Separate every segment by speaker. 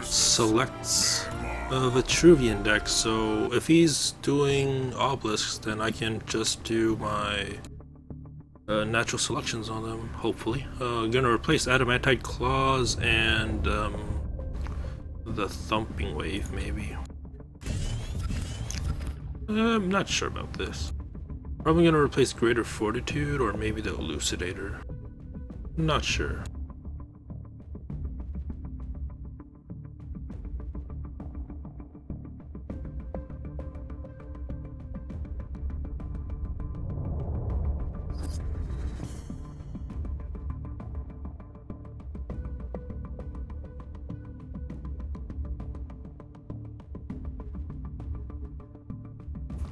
Speaker 1: selects a Vitruvian deck, so if he's doing obelisks, then I can just do my natural selections on them, hopefully. Gonna replace Adamantite Claws and the Thumping Wave, maybe. I'm not sure about this. Probably gonna replace Greater Fortitude or maybe the Elucidator. Not sure.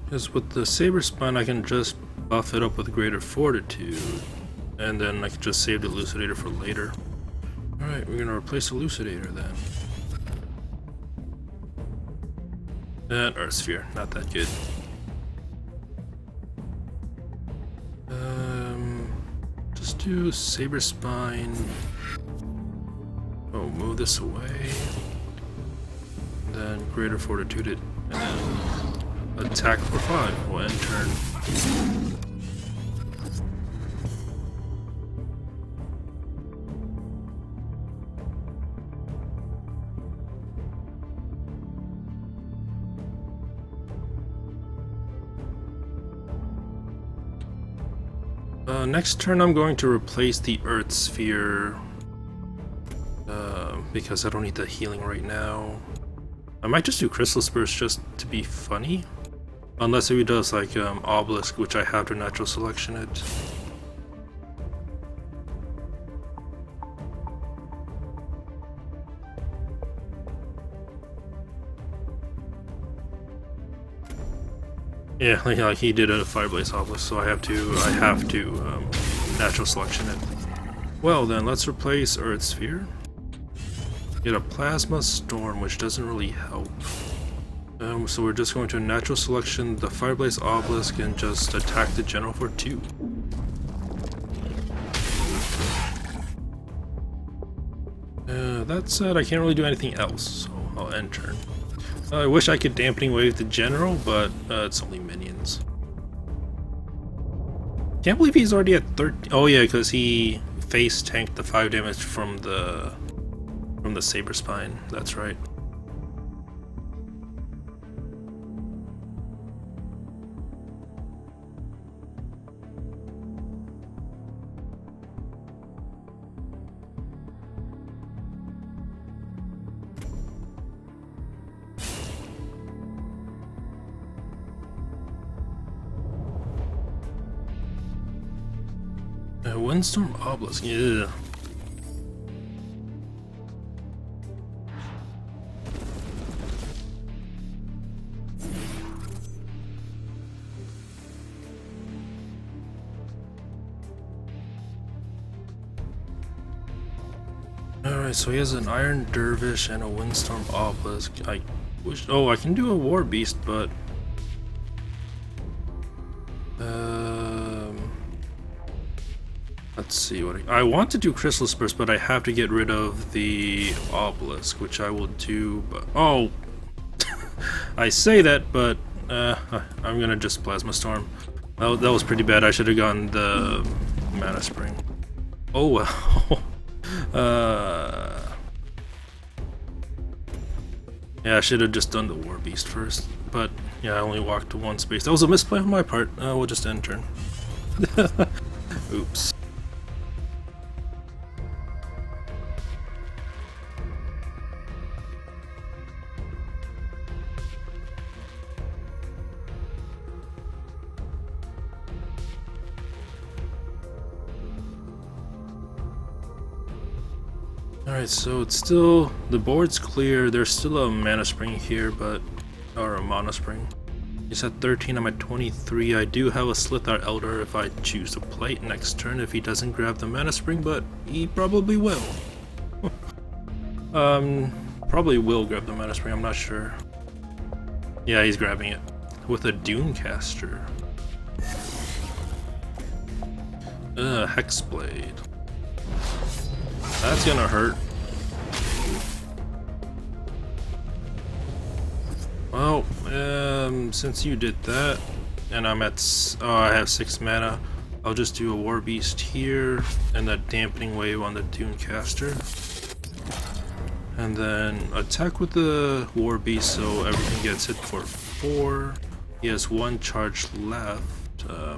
Speaker 1: Because with the Saber Spine I can just buff it up with Greater Fortitude, and then I can just save the Elucidator for later. Alright, we're gonna replace Elucidator then. And Earth Sphere, not that good. Just do Saber Spine. Oh, move this away. And then Greater Fortitude it, and then attack for 5. We'll end turn. Next turn I'm going to replace the Earth Sphere because I don't need the healing right now. I might just do Crystal Spurs just to be funny. Unless if he does like Obelisk, which I have to natural selection it. Yeah, like he did a Fireblaze Obelisk, so I have to natural selection it. Well then, let's replace Earth Sphere. Get a Plasma Storm, which doesn't really help. So we're just going to natural selection the Fireblaze Obelisk and just attack the General for 2. That said, I can't really do anything else, so I'll end turn. I wish I could Dampening Wave the General, but it's only minions. Can't believe he's already at 13. Oh yeah, because he face tanked the 5 damage from the Saber Spine. That's right. Windstorm Obelisk, yeah. Alright, so he has an Iron Dervish and a Windstorm Obelisk. I wish. Oh, I can do a War Beast, but. Let's see what I want to do Crystal Spurs, but I have to get rid of the Obelisk, which I will do. But oh, I say that, but I'm gonna just Plasma Storm. That was pretty bad. I should have gotten the Mana Spring. Oh well. Yeah, I should have just done the War Beast first. But yeah, I only walked to 1 space. That was a misplay on my part. We'll just end turn. Oops. Alright, so it's still, the board's clear, there's still a Mana Spring here, or a Mana Spring. He's at 13, I'm at 23, I do have a Slithar Elder if I choose to play it next turn if he doesn't grab the Mana Spring, but he probably will. Probably will grab the Mana Spring, I'm not sure. Yeah, he's grabbing it. With a Dunecaster. Hexblade. That's gonna hurt. Well, since you did that, and I'm at, I have 6 mana, I'll just do a War Beast here, and a Dampening Wave on the Dunecaster. And then attack with the War Beast so everything gets hit for 4. He has 1 charge left.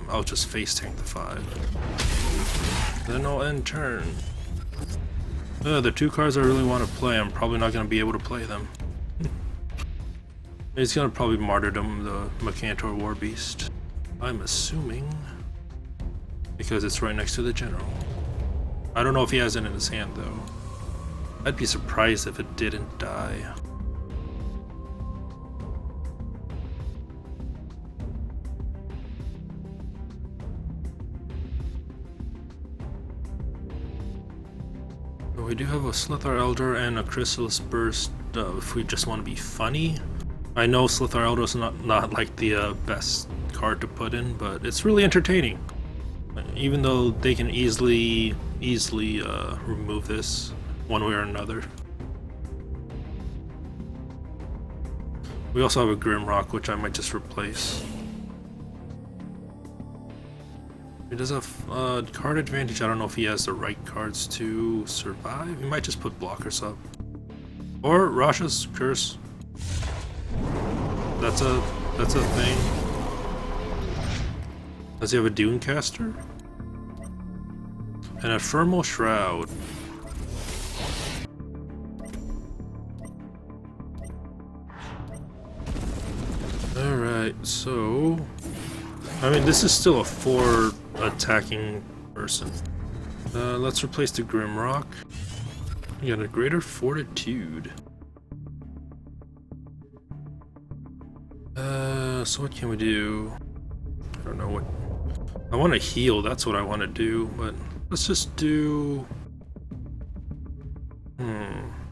Speaker 1: I'll just face tank the 5. Then I'll end turn. The 2 cards I really want to play, I'm probably not going to be able to play them. He's going to probably Martyrdom the Mercantor War Beast. I'm assuming. Because it's right next to the General. I don't know if he has it in his hand though. I'd be surprised if it didn't die. We do have a Slithar Elder and a Chrysalis Burst if we just want to be funny. I know Slithar Elder is not like the best card to put in, but it's really entertaining. Even though they can easily remove this one way or another. We also have a Grimrock, which I might just replace. He does have card advantage. I don't know if he has the right cards to survive. He might just put blockers up. Or Rasha's Curse. That's a thing. Does he have a Dunecaster? And a Ephemeral Shroud. Alright, so... I mean, this is still a 4 attacking person. Let's replace the Grimrock. We got a Greater Fortitude. So what can we do? I don't know what... I want to heal, that's what I want to do, but let's just do...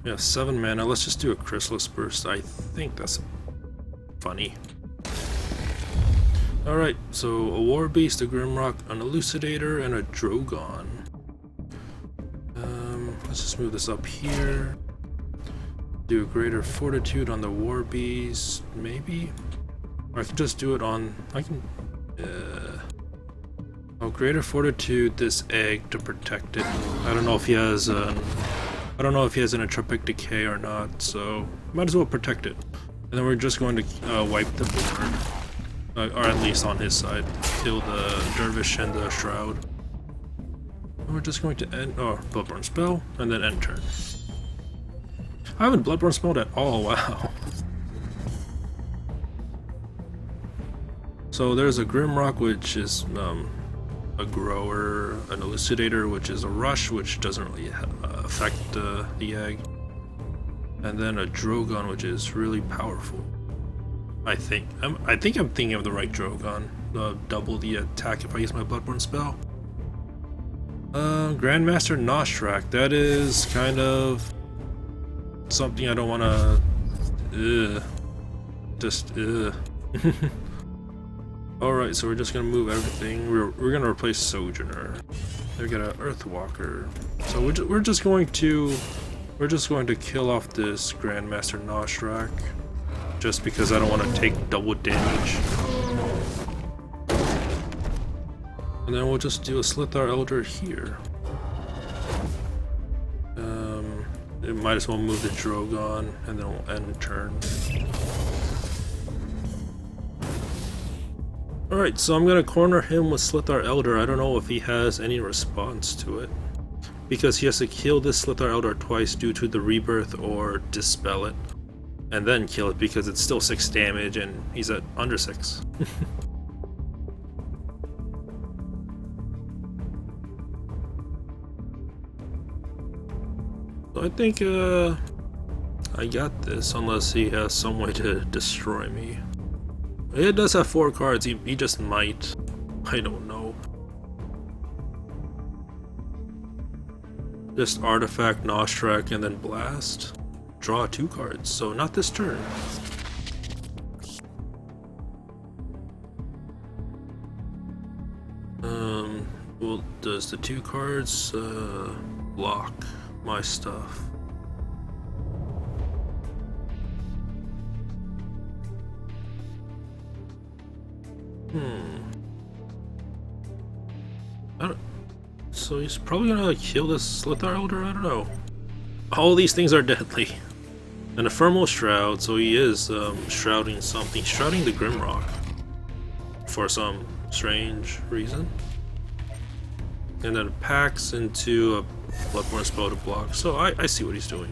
Speaker 1: Yeah, 7 mana, let's just do a Chrysalis Burst. I think that's funny. Alright, so a War Beast, a Grimrock, an Elucidator, and a Drogon. Let's just move this up here. Do a Greater Fortitude on the War Beast, maybe? Or I can just do it on... I can... Oh, Greater Fortitude, this egg to protect it. I don't know if he has an... I don't know if he has an Entropic Decay or not, so might as well protect it. And then we're just going to wipe the board. Or at least on his side. Kill the Dervish and the Shroud. And we're just going to end... Oh, Bloodborne Spell, and then end turn. I haven't Bloodborne spelled at all, wow. So there's a Grimrock, which is a Grower, an Elucidator, which is a Rush, which doesn't really affect the egg. And then a Drogon, which is really powerful. I think I'm thinking of the right Drogon. Double the attack if I use my Bloodborne spell. Grandmaster Noshrak. That is kind of something I don't want to. Just. All right, so we're just gonna move everything. We're gonna replace Sojourner. We got an Earthwalker. So we're just going to kill off this Grandmaster Noshrak. Just because I don't want to take double damage. And then we'll just do a Slithar Elder here. It might as well move the Drogon, and then we'll end turn. Alright, so I'm gonna corner him with Slithar Elder. I don't know if he has any response to it. Because he has to kill this Slithar Elder twice due to the Rebirth or Dispel it. And then kill it because it's still 6 damage and he's at under 6. So I think I got this unless he has some way to destroy me. It does have 4 cards, he just might. I don't know. Just Artifact, Noshrak, and then Blast. Draw 2 cards, so not this turn. Well, does the 2 cards block my stuff? so he's probably gonna kill this Slithar Elder, I don't know. All these things are deadly. An Ephemeral Shroud, so he is shrouding something, shrouding the Grimrock for some strange reason. And then it packs into a Bloodborne spell to block, so I see what he's doing.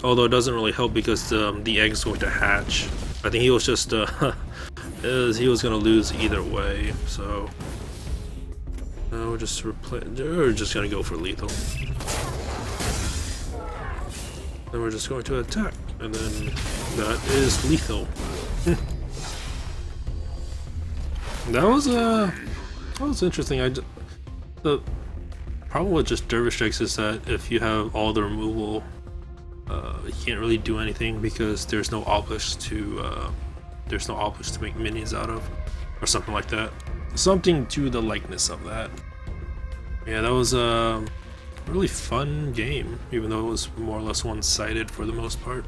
Speaker 1: Although it doesn't really help because the egg's going to hatch. I think he was just he was gonna lose either way, so we're just gonna go for lethal. Then we're just going to attack, and then that is lethal. That was interesting. The problem with just Dervish Strikes is that if you have all the removal, you can't really do anything because there's no obelisks to make minions out of, or something like that. Something to the likeness of that. Yeah, that was a really fun game, even though it was more or less one-sided for the most part.